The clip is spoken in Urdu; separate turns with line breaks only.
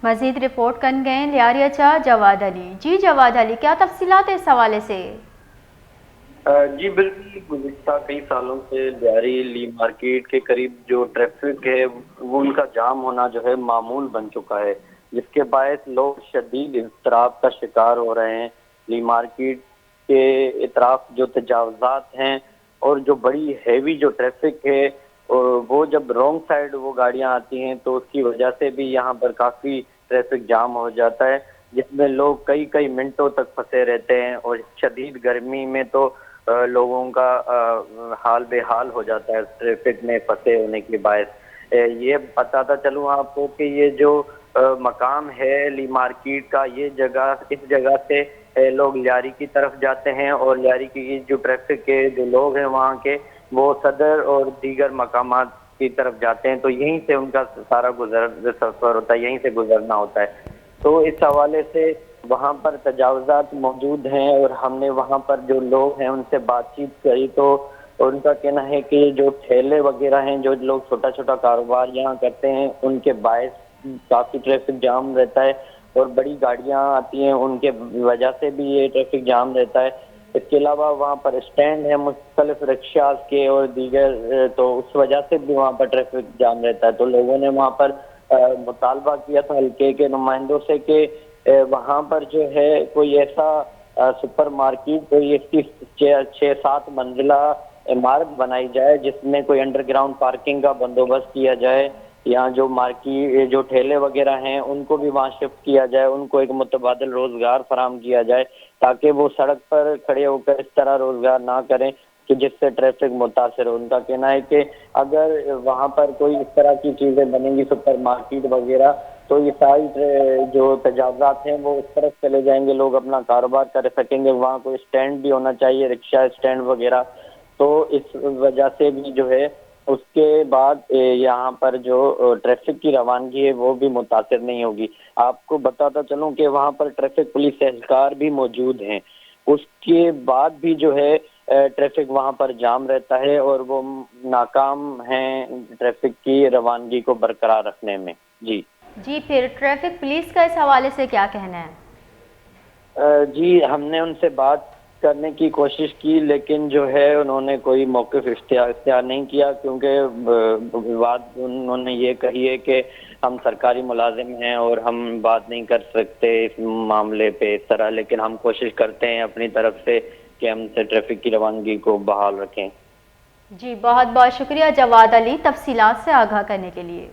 مزید رپورٹ کر گئے لیاری چا جواد علی۔ جی جواد علی، کیا تفصیلات ہیں اس حوالے سے؟
جی بالکل، گزشتہ کئی سالوں سے لیاری لی مارکیٹ کے قریب جو ٹریفک ہے وہ ان کا جام ہونا جو ہے معمول بن چکا ہے، جس کے باعث لوگ شدید اضطراب کا شکار ہو رہے ہیں۔ لی مارکیٹ کے اطراف جو تجاوزات ہیں اور جو بڑی ہیوی جو ٹریفک ہے وہ جب رونگ سائیڈ وہ گاڑیاں آتی ہیں تو اس کی وجہ سے بھی یہاں پر کافی ٹریفک جام ہو جاتا ہے، جس میں لوگ کئی منٹوں تک پھنسے رہتے ہیں، اور شدید گرمی میں تو لوگوں کا حال بے حال ہو جاتا ہے ٹریفک میں پھنسے ہونے کے باعث۔ یہ بتاتا چلوں آپ کو کہ یہ جو مقام ہے لی مارکیٹ کا، یہ جگہ اس جگہ سے لوگ لیاری کی طرف جاتے ہیں، اور لیاری کی جو ٹریفک کے جو لوگ ہیں وہاں کے وہ صدر اور دیگر مقامات کی طرف جاتے ہیں، تو یہیں سے ان کا سارا سفر ہوتا ہے، یہیں سے گزرنا ہوتا ہے۔ تو اس حوالے سے وہاں پر تجاوزات موجود ہیں، اور ہم نے وہاں پر جو لوگ ہیں ان سے بات چیت کری تو ان کا کہنا ہے کہ جو ٹھیلے وغیرہ ہیں، جو لوگ چھوٹا چھوٹا کاروبار یہاں کرتے ہیں، ان کے باعث کافی ٹریفک جام رہتا ہے، اور بڑی گاڑیاں آتی ہیں ان کے وجہ سے بھی یہ ٹریفک جام رہتا ہے۔ اس کے علاوہ وہاں پر اسٹینڈ ہیں مختلف رکشاز کے اور دیگر، تو اس وجہ سے بھی وہاں پر ٹریفک جام رہتا ہے۔ تو لوگوں نے وہاں پر مطالبہ کیا تھا حلقے کے نمائندوں سے کہ وہاں پر جو ہے کوئی ایسا سپر مارکیٹ، کوئی اس کی 6-7 منزلہ عمارت بنائی جائے جس میں کوئی انڈر گراؤنڈ پارکنگ کا بندوبست کیا جائے، یا جو مارکیٹ جو ٹھیلے وغیرہ ہیں ان کو بھی وہاں شفٹ کیا جائے، ان کو ایک متبادل روزگار فراہم کیا جائے، تاکہ وہ سڑک پر کھڑے ہو کر اس طرح روزگار نہ کریں کہ جس سے ٹریفک متاثر ہو۔ ان کا کہنا ہے کہ اگر وہاں پر کوئی اس طرح کی چیزیں بنیں گی سپر مارکیٹ وغیرہ، تو یہ ساری جو تجاوزات ہیں وہ اس طرف چلے جائیں گے، لوگ اپنا کاروبار کر سکیں گے۔ وہاں کوئی اسٹینڈ بھی ہونا چاہیے، رکشہ اسٹینڈ وغیرہ، تو اس وجہ سے بھی جو ہے اس کے بعد یہاں پر جو ٹریفک کی روانگی ہے وہ بھی متاثر نہیں ہوگی۔ آپ کو بتاتا چلوں کہ وہاں پر ٹریفک پولیس اہلکار بھی موجود ہیں، اس کے بعد بھی جو ہے ٹریفک وہاں پر جام رہتا ہے، اور وہ ناکام ہیں ٹریفک کی روانگی کو برقرار رکھنے میں۔
جی پھر ٹریفک پولیس کا اس حوالے سے کیا کہنا ہے؟
جی ہم نے ان سے بات کرنے کی کوشش کی، لیکن جو ہے انہوں نے کوئی موقف اختیار نہیں کیا، کیونکہ بات انہوں نے یہ کہی ہے کہ ہم سرکاری ملازم ہیں اور ہم بات نہیں کر سکتے اس معاملے پہ اس طرح، لیکن ہم کوشش کرتے ہیں اپنی طرف سے کہ ہم سے ٹریفک کی روانگی کو بحال رکھیں۔
جی بہت بہت شکریہ جواد علی تفصیلات سے آگاہ کرنے کے لیے۔